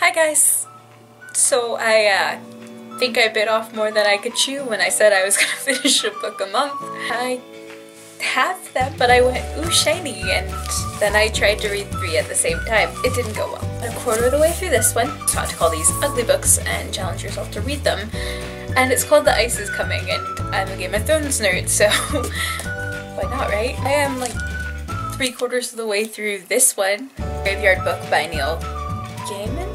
Hi guys! So I think I bit off more than I could chew when I said I was gonna finish a book a month. I have them, but I went ooh shiny, and then I tried to read 3 at the same time. It didn't go well. I'm a quarter of the way through this one. It's fun to call these ugly books and challenge yourself to read them. And it's called The Ice is Coming, and I'm a Game of Thrones nerd, so why not, right? I am like 3/4 of the way through this one. Graveyard Book by Neil Gaiman?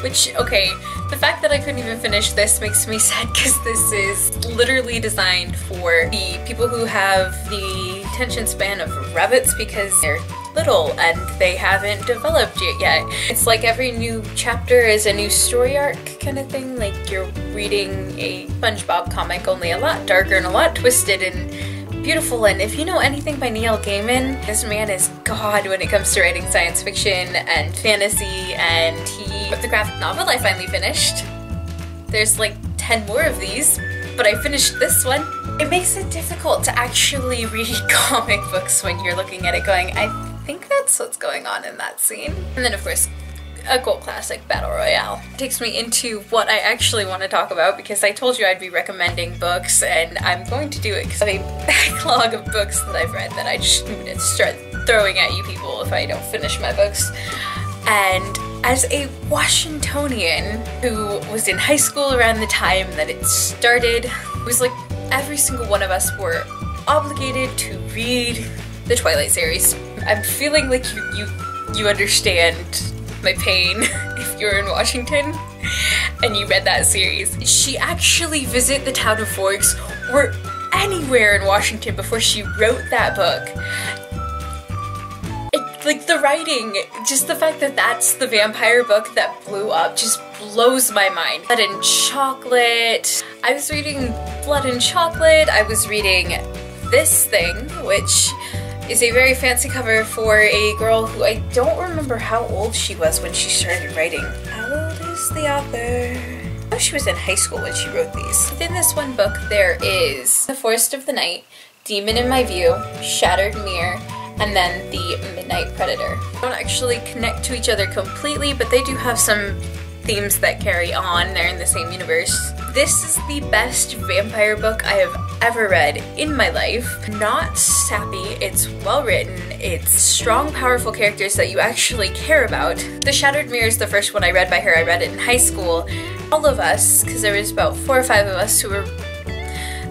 Which, okay, the fact that I couldn't even finish this makes me sad because this is literally designed for the people who have the attention span of rabbits because they're little and they haven't developed it yet. It's like every new chapter is a new story arc kind of thing, like you're reading a SpongeBob comic, only a lot darker and a lot twisted and beautiful. And if you know anything by Neil Gaiman, this man is God when it comes to writing science fiction and fantasy, and he wrote the graphic novel I finally finished. There's like 10 more of these, but I finished this one. It makes it difficult to actually read comic books when you're looking at it going, I think that's what's going on in that scene. And then of course, a cult classic, Battle Royale. It takes me into what I actually want to talk about because I told you I'd be recommending books, and I'm going to do it because I have a backlog of books that I've read that I just need to start throwing at you people if I don't finish my books. And as a Washingtonian who was in high school around the time that it started, it was like every single one of us were obligated to read the Twilight series. I'm feeling like you understand my pain if you're in Washington and you read that series. She actually visited the town of Forks or anywhere in Washington before she wrote that book. Like the writing, just the fact that that's the vampire book that blew up just blows my mind. Blood and Chocolate. I was reading Blood and Chocolate. I was reading this thing, which is a very fancy cover for a girl who I don't remember how old she was when she started writing. How old is the author? Oh, she was in high school when she wrote these. Within this one book there is The Forest of the Night, Demon in My View, Shattered Mirror, and then The Midnight Predator. They don't actually connect to each other completely, but they do have some themes that carry on. They're in the same universe. This is the best vampire book I have ever read in my life. Not sappy, it's well written, it's strong, powerful characters that you actually care about. The Shattered Mirror is the first one I read by her. I read it in high school. All of us, because there was about 4 or 5 of us who were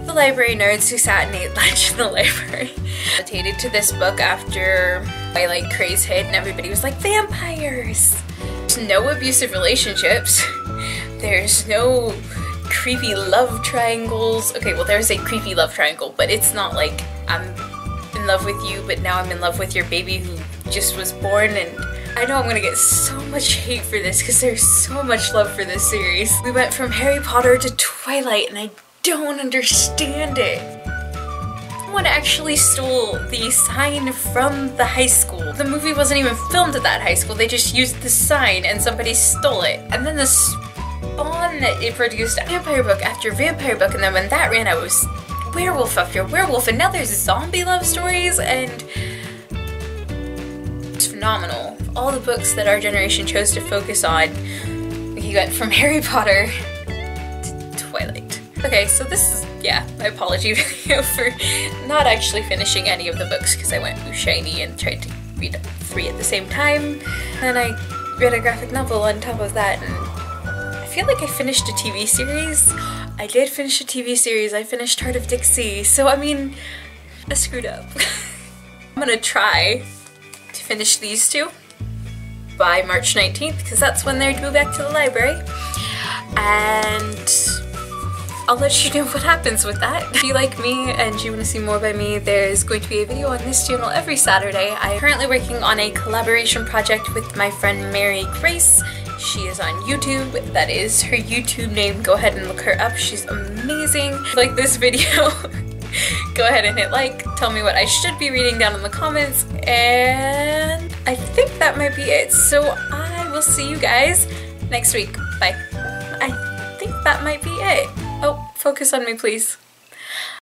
the library nerds who sat and ate lunch in the library, gravitated to this book after Twilight craze hit and everybody was like, vampires! There's no abusive relationships. There's no creepy love triangles. Okay, well there's a creepy love triangle, but it's not like I'm in love with you, but now I'm in love with your baby who just was born. And I know I'm gonna get so much hate for this because there's so much love for this series. We went from Harry Potter to Twilight and I don't understand it. Someone actually stole the sign from the high school. The movie wasn't even filmed at that high school, they just used the sign and somebody stole it. And then the spawn that it produced, vampire book after vampire book, and then when that ran out it was werewolf after werewolf, and now there's zombie love stories, and it's phenomenal. All the books that our generation chose to focus on, we went from Harry Potter to Twilight. Okay, so this is, yeah, my apology video for not actually finishing any of the books because I went ooh shiny and tried to read 3 at the same time. And then I read a graphic novel on top of that, and I feel like I finished a TV series. I did finish a TV series. I finished Heart of Dixie, so I mean, I screwed up. I'm gonna try to finish these 2 by March 19th because that's when they're due back to the library. And I'll let you know what happens with that. If you like me and you want to see more by me, there's going to be a video on this channel every Saturday. I'm currently working on a collaboration project with my friend Mary Grace. She is on YouTube. That is her YouTube name. Go ahead and look her up. She's amazing. If you like this video, go ahead and hit like. Tell me what I should be reading down in the comments. And I think that might be it. So I will see you guys next week. Bye. I think that might be it. Oh, focus on me, please.